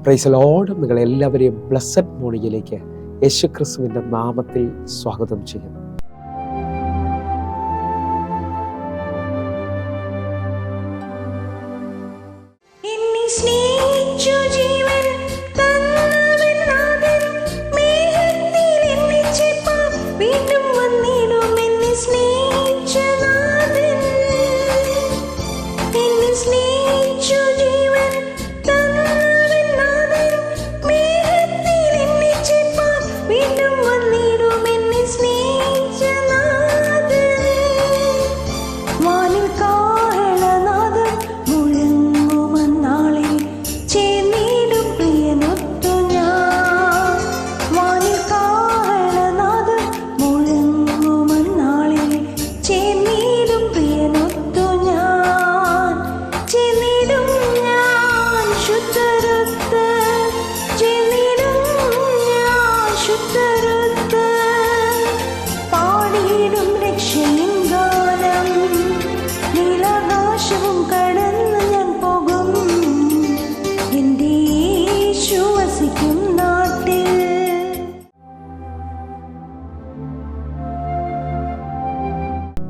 Price lord. നിങ്ങളെല്ലാവരെയും blessed മോർണിംഗിലേക്ക് യേശുക്രിസ്തുവിൻ്റെ നാമത്തിൽ സ്വാഗതം ചെയ്യുന്നു.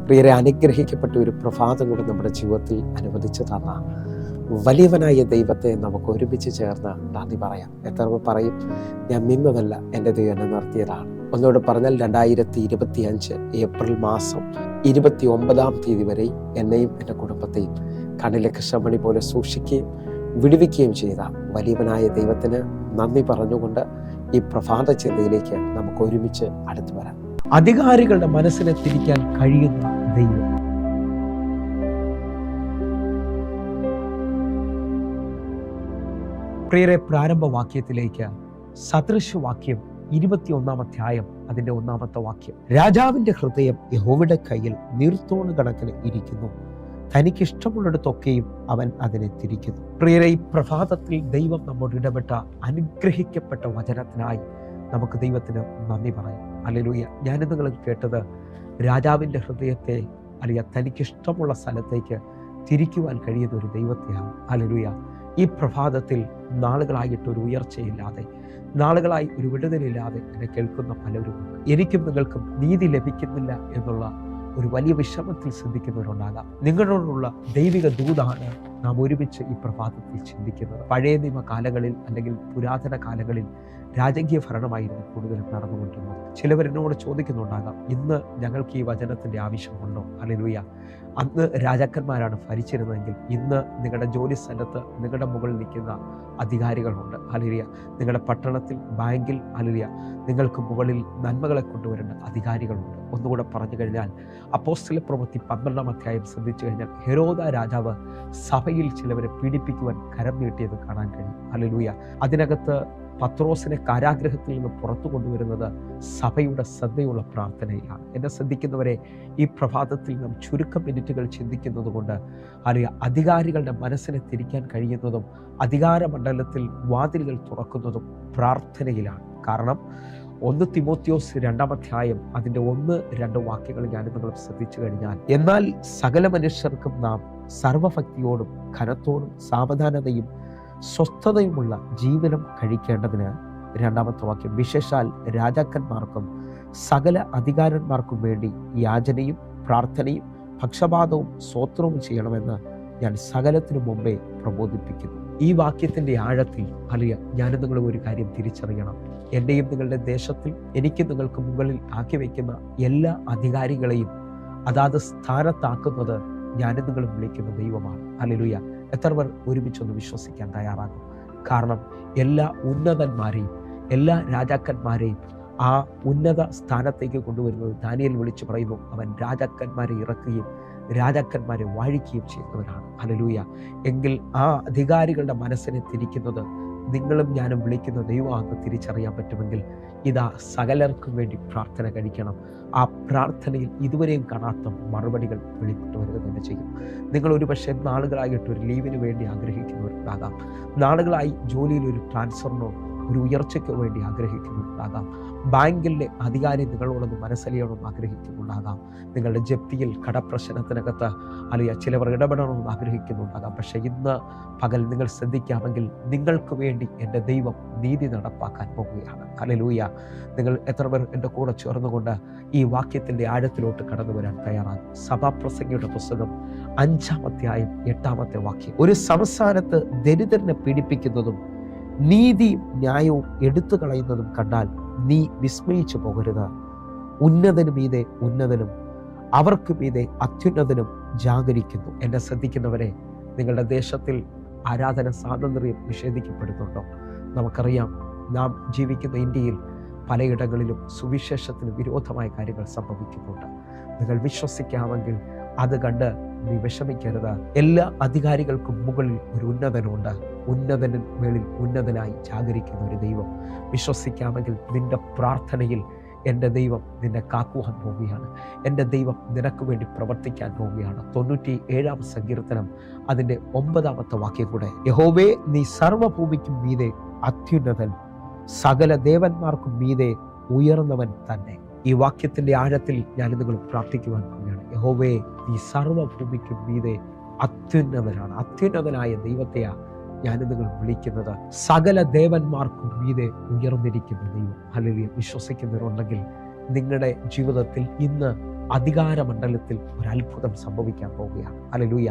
പ്രിയരെ, അനുഗ്രഹിക്കപ്പെട്ട ഒരു പ്രഭാതം കൂടെ നമ്മുടെ ജീവിതത്തിൽ അനുവദിച്ചു തന്ന വലിയവനായ ദൈവത്തെ നമുക്ക് ഒരുമിച്ച് ചേർന്ന് നന്ദി പറയാം. എത്ര പറയും, ഞാൻ നിന്നതല്ല, എൻ്റെ ദൈവം എന്നെ നിർത്തിയതാണ്. ഒന്നുകൂടെ പറഞ്ഞാൽ 2025 ഏപ്രിൽ മാസം 29 വരെ എന്നെയും എൻ്റെ കുടുംബത്തെയും കണ്ണിലെ കൃഷ്ണമണി പോലെ സൂക്ഷിക്കുകയും വിടുവിക്കുകയും ചെയ്ത വലിയവനായ ദൈവത്തിന് നന്ദി പറഞ്ഞുകൊണ്ട് ഈ പ്രഭാത ചിന്തയിലേക്ക് നമുക്ക് ഒരുമിച്ച് അടുത്തു വരാം. അധികാരികളുടെ മനസ്സിനെ തിരിക്കാൻ കഴിയുന്ന ദൈവം. പ്രിയരെ, പ്രാരംഭ വാക്യത്തിലേക്ക് സദൃശവാക്യം 21 അധ്യായം അതിന്റെ 1-ാമത്തെ വാക്യം. രാജാവിന്റെ ഹൃദയം യഹോവയുടെ കയ്യിൽ നീർത്തോണ് കണക്കിന് ഇരിക്കുന്നു, തനിക്കിഷ്ടമുള്ളിടത്തൊക്കെയും അവൻ അതിനെ തിരിക്കുന്നു. പ്രിയരെ, ഈ പ്രഭാതത്തിൽ ദൈവം നമ്മോട് ഇടപെട്ട അനുഗ്രഹിക്കപ്പെട്ട വചനത്തിനായി നമുക്ക് ദൈവത്തിന് നന്ദി പറയാം. ഹല്ലേലൂയ. ഞാൻ നിങ്ങൾ കേട്ടത് രാജാവിൻ്റെ ഹൃദയത്തെ അല്ലെങ്കിൽ തനിക്കിഷ്ടമുള്ള സ്ഥലത്തേക്ക് തിരിക്കുവാൻ കഴിയുന്ന ഒരു ദൈവത്തെയാണ്. ഹല്ലേലൂയ. ഈ പ്രഭാതത്തിൽ നാളുകളായിട്ടൊരു ഉയർച്ചയില്ലാതെ, നാളുകളായി ഒരു വിടുതലില്ലാതെ എന്നെ കേൾക്കുന്ന പലരുമുണ്ട്. എനിക്കും നിങ്ങൾക്കും നീതി ലഭിക്കുന്നില്ല എന്നുള്ള ഒരു വലിയ വിഷമത്തിൽ ചിന്തിക്കുന്നവരുണ്ടാകാം. നിങ്ങളോടുള്ള ദൈവിക ദൂതാണ് നാം ഒരുമിച്ച് ഈ പ്രഭാതത്തിൽ ചിന്തിക്കുന്നത്. പഴയ നിയമ കാലങ്ങളിൽ അല്ലെങ്കിൽ പുരാതന കാലങ്ങളിൽ രാജകീയ ഭരണമായിരുന്നു കൂടുതലും നടന്നുകൊണ്ടിരുന്നത്. ചിലവരെന്നോട് ചോദിക്കുന്നുണ്ടാകാം, ഇന്ന് ഞങ്ങൾക്ക് ഈ വചനത്തിൻ്റെ ആവശ്യമുണ്ടോ? ഹല്ലേലൂയ. അന്ന് രാജാക്കന്മാരാണ് ഭരിച്ചിരുന്നതെങ്കിൽ ഇന്ന് നിങ്ങളുടെ ജോലി സ്ഥലത്ത് നിങ്ങളുടെ മുകളിൽ നിൽക്കുന്ന അധികാരികളുണ്ട്. ഹല്ലേലൂയ. നിങ്ങളുടെ പട്ടണത്തിൽ, ബാങ്കിൽ, ഹല്ലേലൂയ, നിങ്ങൾക്ക് മുകളിൽ നന്മകളെ കൊണ്ടുവരേണ്ട അധികാരികളുണ്ട്. ഒന്നുകൂടെ പറഞ്ഞു കഴിഞ്ഞാൽ, അപ്പോസ്തലപ്രവൃത്തി 12-ാം അധ്യായം ശ്രദ്ധിച്ചു കഴിഞ്ഞാൽ ഹെരോദ രാജാവ് സഭയിൽ ചിലവരെ പീഡിപ്പിക്കുവാൻ കരം നീട്ടിയത് കാണാൻ കഴിയും. ഹല്ലേലൂയ. അതിനകത്ത് പത്രോസിനെ കാരാഗ്രഹത്തിൽ നിന്ന് പുറത്തു കൊണ്ടുവരുന്നത് സഭയുടെ ശ്രദ്ധയുള്ള പ്രാർത്ഥനയിലാണ്. എന്നെ ശ്രദ്ധിക്കുന്നവരെ, ഈ പ്രഭാതത്തിൽ നാം ചുരുക്കം മിനിറ്റുകൾ ചിന്തിക്കുന്നത് കൊണ്ട് അല്ലെങ്കിൽ അധികാരികളുടെ മനസ്സിനെ തിരിക്കാൻ കഴിയുന്നതും അധികാര മണ്ഡലത്തിൽ വാതിലുകൾ തുറക്കുന്നതും പ്രാർത്ഥനയിലാണ്. കാരണം 1 തിമോത്തിയോസ് 2-ാം അധ്യായം അതിൻ്റെ 1-2 വാക്യങ്ങൾ ഞാൻ നിങ്ങൾ ശ്രദ്ധിച്ചു കഴിഞ്ഞാൽ, എന്നാൽ സകല മനുഷ്യർക്കും നാം സർവഭക്തിയോടും ഘനത്തോടും സാവധാനതയും സ്വസ്ഥതയുമുള്ള ജീവിതം കഴിക്കേണ്ടതിന്, 2-ാമത്തെ വാക്യം, വിശേഷാൽ രാജാക്കന്മാർക്കും സകല അധികാരന്മാർക്കും വേണ്ടി യാചനയും പ്രാർത്ഥനയും പക്ഷപാതവും സ്തോത്രവും ചെയ്യണമെന്ന് ഞാൻ സകലത്തിനു മുമ്പേ പ്രബോധിപ്പിക്കുന്നു. ഈ വാക്യത്തിന്റെ ആഴത്തിൽ അല്ലെങ്കിൽ ഞാൻ നിങ്ങൾ ഒരു കാര്യം തിരിച്ചറിയണം. എൻ്റെയും നിങ്ങളുടെ ദേശത്തിൽ എനിക്കും നിങ്ങൾക്ക് മുകളിൽ ആക്കി വയ്ക്കുന്ന എല്ലാ അധികാരികളെയും അതാത് സ്ഥാനത്താക്കുന്നത് ഞാനും നിങ്ങളും വിളിക്കുന്ന ദൈവമാണ്. ഹല്ലേലൂയ. എത്ര പേർ ഒരുമിച്ചൊന്ന് വിശ്വസിക്കാൻ തയ്യാറാകും? കാരണം എല്ലാ ഉന്നതന്മാരെയും എല്ലാ രാജാക്കന്മാരെയും ആ ഉന്നത സ്ഥാനത്തേക്ക് കൊണ്ടുവരുന്നത് ദാനിയേൽ വിളിച്ചു പറയുന്നു, അവൻ രാജാക്കന്മാരെ ഇറക്കുകയും രാജാക്കന്മാരെ വാഴിക്കുകയും ചെയ്യുന്നവനാണ്. ഹല്ലേലൂയ. എങ്കിൽ ആ അധികാരികളുടെ മനസ്സിനെ തിരിക്കുന്നത് നിങ്ങളും ഞാനും വിളിക്കുന്ന ദൈവമാണെന്ന് തിരിച്ചറിയാൻ പറ്റുമെങ്കിൽ ഇതാ സകലർക്കും വേണ്ടി പ്രാർത്ഥന കഴിക്കണം. ആ പ്രാർത്ഥനയിൽ ഇതുവരെയും കാണാത്ത മറുപടികൾ വെളിപ്പെട്ടു വരിക തന്നെ ചെയ്യും. നിങ്ങൾ ഒരു പക്ഷേ നാളുകളായിട്ട് ഒരു ലീവിന് വേണ്ടി ആഗ്രഹിക്കുന്നവരുണ്ടാകാം. നാളുകളായി ജോലിയിൽ ഒരു ട്രാൻസ്ഫറിനോ ഒരു ഉയർച്ചയ്ക്ക് വേണ്ടി ആഗ്രഹിക്കുന്നുണ്ടാകാം. ബാങ്കിലെ അധികാരി നിങ്ങളോടൊന്ന് മനസ്സലിയണമെന്ന് ആഗ്രഹിക്കുന്നുണ്ടാകാം. നിങ്ങളുടെ ജപ്തിയിൽ കടപ്രശ്നത്തിനകത്ത് അല്ലെങ്കിൽ ചിലവർ ഇടപെടണമെന്ന് ആഗ്രഹിക്കുന്നുണ്ടാകാം. പക്ഷേ ഇന്ന് പകൽ നിങ്ങൾ ശ്രദ്ധിക്കാമെങ്കിൽ നിങ്ങൾക്ക് വേണ്ടി എൻ്റെ ദൈവം നീതി നടപ്പാക്കാൻ പോകുകയാണ്. ഹല്ലേലൂയ. നിങ്ങൾ എത്ര പേർ എൻ്റെ കൂടെ ചേർന്നുകൊണ്ട് ഈ വാക്യത്തിൻ്റെ ആഴത്തിലോട്ട് കടന്നു വരാൻ തയ്യാറാകും? സഭാപ്രസംഗിയുടെ പുസ്തകം 5-ാം അധ്യായം 8-ാമത്തെ വാക്യം. ഒരു സംസ്ഥാനത്ത് ദരിദ്രനെ പീഡിപ്പിക്കുന്നതും നീതിയും ന്യായവും എടുത്തു കളയുന്നതും കണ്ടാൽ നീ വിസ്മയിച്ചു പോകരുത്. ഉന്നതനു മീതെ ഉന്നതനും അവർക്ക് മീതെ അത്യുന്നതനും ജാഗരിക്കുന്നു. എന്നെ ശ്രദ്ധിക്കുന്നവരെ, നിങ്ങളുടെ ദേശത്തിൽ ആരാധന സ്വാതന്ത്ര്യം നിഷേധിക്കപ്പെടുന്നുണ്ടോ? നമുക്കറിയാം, നാം ജീവിക്കുന്ന ഇന്ത്യയിൽ പലയിടങ്ങളിലും സുവിശേഷത്തിന് വിരോധമായ കാര്യങ്ങൾ സംഭവിക്കുന്നുണ്ട്. നിങ്ങൾ വിശ്വസിക്കാമെങ്കിൽ അത് കണ്ട് നീ വിഷമിക്കരുത്. എല്ലാ അധികാരികൾക്കും മുകളിൽ ഒരു ഉന്നതനുണ്ട്. ഉന്നതന് മേളിൽ ഉന്നതനായി ജാഗരിക്കുന്ന ഒരു ദൈവം. വിശ്വസിക്കാമെങ്കിൽ നിന്റെ പ്രാർത്ഥനയിൽ എൻ്റെ ദൈവം നിന്നെ കാക്കുവാൻ പോവുകയാണ്. എൻ്റെ ദൈവം നിനക്ക് വേണ്ടി പ്രവർത്തിക്കാൻ പോവുകയാണ്. 97-ാം സങ്കീർത്തനം അതിൻ്റെ 9-ാമത്തെ വാക്യം കൂടെ, യഹോവേ നീ സർവ്വഭൂമിക്കും മീതെ അത്യുന്നതൻ, സകല ദേവന്മാർക്കും മീതെ ഉയർന്നവൻ തന്നെ. ഈ വാക്യത്തിന്റെ ആഴത്തിൽ ഞാൻ നിങ്ങൾ പ്രാർത്ഥിക്കുവാൻ പോവുകയാണ്. യഹോവേ നീ സർവ്വഭൂമിക്കും മീതെ അത്യുന്നതനാണ്. അത്യുന്നതനായ ദൈവത്തെയാണ് ഞാൻ നിങ്ങൾ വിളിക്കുന്നത്. സകല ദേവന്മാർക്കും മീതെ ഉയർന്നിരിക്കുന്ന ദൈവം. ഹല്ലേലൂയ. വിശ്വസിക്കുന്നവരുണ്ടെങ്കിൽ നിങ്ങളുടെ ജീവിതത്തിൽ ഇന്ന് അധികാരമണ്ഡലത്തിൽ ഒരു അത്ഭുതം സംഭവിക്കാൻ പോവുകയാണ്. ഹല്ലേലൂയ.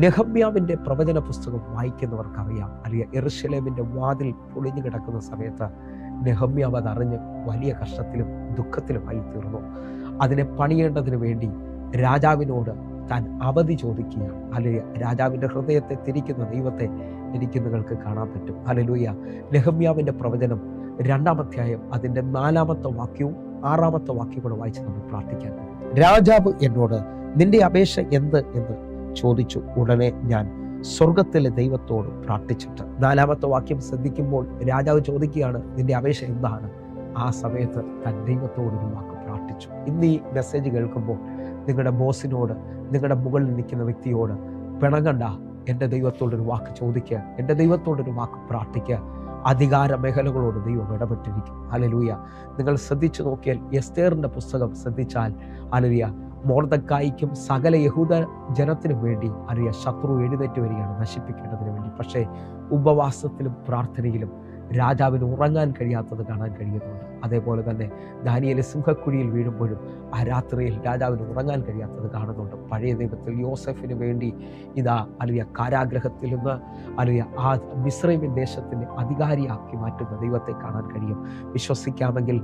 നെഹമ്യാവിന്റെ പ്രവചന പുസ്തകം വായിക്കുന്നവർക്കറിയാം, അല്ലെങ്കിൽ യെരൂശലേമിന്റെ വാതിൽ പൊളിഞ്ഞു കിടക്കുന്ന സമയത്ത് നെഹമ്യാവ് അതറിഞ്ഞ് വലിയ കഷ്ടത്തിലും ദുഃഖത്തിലുമായി തീർന്നു. അതിനെ പണിയേണ്ടതിന് വേണ്ടി രാജാവിനോട് താൻ അവധി ചോദിക്കുകയാണ്. ഹല്ലേലൂയ. രാജാവിന്റെ ഹൃദയത്തെ തിരിക്കുന്ന ദൈവത്തെ എനിക്ക് നിങ്ങൾക്ക് കാണാൻ പറ്റും. ഹല്ലേലൂയ. നെഹമ്യാവിന്റെ പ്രവചനം 2-ാം അധ്യായം അതിന്റെ 4-ാമത്തെ വാക്യവും 6-ാമത്തെ വാക്യം കൂടെ വായിച്ച് നമ്മൾ പ്രാർത്ഥിക്കാൻ. രാജാവ് എന്നോട് നിന്റെ അപേക്ഷ എന്ത് എന്ന് ചോദിച്ചു. ഉടനെ ഞാൻ സ്വർഗത്തിലെ ദൈവത്തോട് പ്രാർത്ഥിച്ചിട്ട്. 4-ാമത്തെ വാക്യം ശ്രദ്ധിക്കുമ്പോൾ രാജാവ് ചോദിക്കുകയാണ്, നിന്റെ അപേക്ഷ എന്താണ്? ആ സമയത്ത് താൻ ദൈവത്തോടൊരു വാക്ക് പ്രാർത്ഥിച്ചു. ഇന്ന് ഈ മെസ്സേജ് കേൾക്കുമ്പോൾ നിങ്ങളുടെ ബോസിനോട്, നിങ്ങളുടെ മുകളിൽ നിൽക്കുന്ന വ്യക്തിയോട് പിണങ്ങണ്ട. എൻ്റെ ദൈവത്തോടൊരു വാക്ക് ചോദിക്കുക, എൻ്റെ ദൈവത്തോടൊരു വാക്ക് പ്രാർത്ഥിക്കുക. അധികാര മേഖലകളോട് ദൈവം ഇടപെട്ടിരിക്കും. ഹല്ലേലൂയ. നിങ്ങൾ ശ്രദ്ധിച്ചു നോക്കിയാൽ എസ്തേറിന്റെ പുസ്തകം ശ്രദ്ധിച്ചാൽ, ഹല്ലേലൂയ, മൊർദെഖായിക്കും സകല യഹൂദ ജനത്തിനും വേണ്ടി ശത്രു എഴുന്നേറ്റ് വരികയാണ് നശിപ്പിക്കേണ്ടതിന് വേണ്ടി. പക്ഷേ ഉപവാസത്തിലും പ്രാർത്ഥനയിലും രാജാവിന് ഉറങ്ങാൻ കഴിയാത്തത് കാണാൻ കഴിയുന്നുണ്ട്. അതേപോലെ തന്നെ ദാനിയേൽ സിംഹക്കുഴിയിൽ വീഴുമ്പോഴും ആ രാത്രിയിൽ രാജാവിന് ഉറങ്ങാൻ കഴിയാത്തത് കാണുന്നുണ്ട്. പഴയ നിയമത്തിൽ യോസെഫിന് വേണ്ടി ഇതാ കാരാഗ്രഹത്തിൽ നിന്ന് ആ മിസ്രൈമിൻ ദേശത്തിന്റെ അധികാരിയാക്കി മാറ്റുന്ന ദൈവത്തെ കാണാൻ കഴിയും. വിശ്വസിക്കാമെങ്കിൽ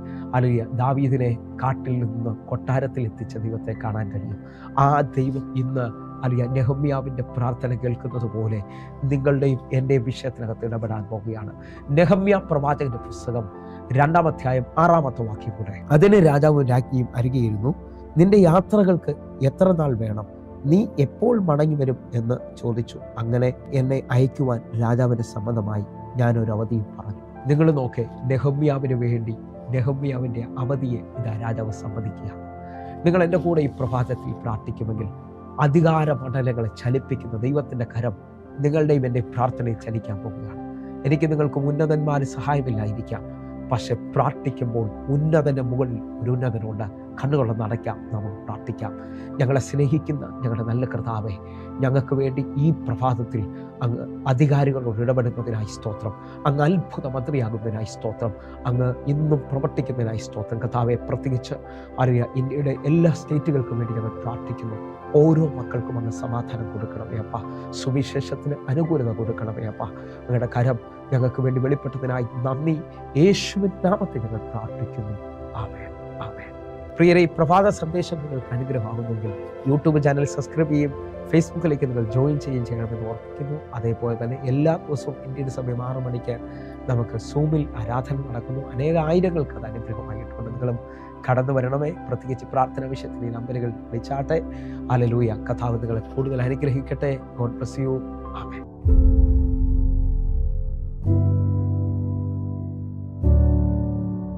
ദാവീദിനെ കാട്ടിൽ നിന്ന് കൊട്ടാരത്തിൽ എത്തിച്ച ദൈവത്തെ കാണാൻ കഴിയും. ആ ദൈവം ഇന്ന് നെഹമ്യാവിന്റെ പ്രാർത്ഥന കേൾക്കുന്നത് പോലെ നിങ്ങളുടെയും എൻ്റെ വിഷയത്തിനകത്ത് ഇടപെടാൻ പോവുകയാണ്. നെഹമ്യാ പ്രവാചകന്റെ പുസ്തകം 2-ാം അധ്യായം 6-ാമത്തെ വാക്യം കൂടെ, അതിന് രാജാവും രാജ്ഞിയും അരികെയിരുന്നു. നിന്റെ യാത്രകൾക്ക് എത്ര നാൾ വേണം? നീ എപ്പോൾ മടങ്ങി വരും എന്ന് ചോദിച്ചു. അങ്ങനെ എന്നെ അയക്കുവാൻ രാജാവിന് സമ്മതമായി. ഞാനൊരു അവധിയും പറഞ്ഞു. നിങ്ങൾ നോക്കേ, നെഹമ്യാവിന് വേണ്ടി നെഹമ്യാവിന്റെ അവധിയെ ഇതാ രാജാവ് സമ്മതിക്കുകയാണ്. നിങ്ങൾ എൻ്റെ കൂടെ ഈ പ്രഭാതത്തിൽ പ്രാർത്ഥിക്കുമെങ്കിൽ അധികാര മണ്ഡലങ്ങളെ ചലിപ്പിക്കുന്ന ദൈവത്തിന്റെ കരം നിങ്ങളുടെയും എൻ്റെ പ്രാർത്ഥനയിൽ ചലിക്കാൻ പോകുകയാണ്. എനിക്ക് നിങ്ങൾക്ക് ഉന്നതന്മാര് സഹായമില്ലായിരിക്കാം, പക്ഷെ പ്രാർത്ഥിക്കുമ്പോൾ ഉന്നതന്റെ മുകളിൽ ഒരു ഉന്നതനുണ്ട്. കണ്ണുകളൊന്ന് അടയ്ക്കാം, നമ്മൾ പ്രാർത്ഥിക്കാം. ഞങ്ങളെ സ്നേഹിക്കുന്ന ഞങ്ങളുടെ നല്ല കർത്താവേ, ഞങ്ങൾക്ക് വേണ്ടി ഈ പ്രഭാതത്തിൽ അങ്ങ് അധികാരികളോട് ഇടപെടുന്നതിനായി സ്തോത്രം. അങ്ങ് അത്ഭുത മന്ത്രിയാകുന്നതിനായി സ്തോത്രം. അങ്ങ് ഇന്നും പ്രവർത്തിക്കുന്നതിനായി സ്തോത്രം. കർത്താവെ, പ്രത്യേകിച്ച് ഇന്ത്യയുടെ എല്ലാ സ്റ്റേറ്റുകൾക്കും വേണ്ടി ഞങ്ങൾ പ്രാർത്ഥിക്കുന്നു. ഓരോ മക്കൾക്കും അങ്ങ് സമാധാനം കൊടുക്കണമേ അപ്പ. സുവിശേഷത്തിന് അനുകൂലത കൊടുക്കണമേ അപ്പ. അങ്ങയുടെ കരം ഞങ്ങൾക്ക് വേണ്ടി വെളിപ്പെട്ടതിനായി നന്ദി. യേശുവിൻ നാമത്തിൽ ഞങ്ങൾ പ്രാർത്ഥിക്കുന്നു. ആമേൻ, ആമേൻ. പ്രിയരെ, ഈ പ്രഭാത സന്ദേശം നിങ്ങൾക്ക് അനുഗ്രഹമാകുന്നെങ്കിൽ യൂട്യൂബ് ചാനൽ സബ്സ്ക്രൈബ് ചെയ്യും, ഫേസ്ബുക്കിലേക്ക് നിങ്ങൾ ജോയിൻ ചെയ്യണമെന്ന് ഓർപ്പിക്കുന്നു. അതേപോലെ തന്നെ എല്ലാ ദിവസവും ഇന്ത്യൻ സമയം 6 മണിക്ക് നമുക്ക് സൂമിൽ ആരാധന നടക്കുന്നു. ആയിരങ്ങൾക്ക് അത് അനുഗ്രഹമായിട്ടുണ്ട്. നിങ്ങളും കടന്നു വരണമേ. പ്രത്യേകിച്ച് പ്രാർത്ഥന വിഷയത്തിൽ ഈ നമ്പറുകൾ വിളിച്ചാട്ടെ. ഹല്ലേലൂയ. കർത്താവ് നിങ്ങളെ കൂടുതൽ അനുഗ്രഹിക്കട്ടെ. God bless you. ആമേൻ.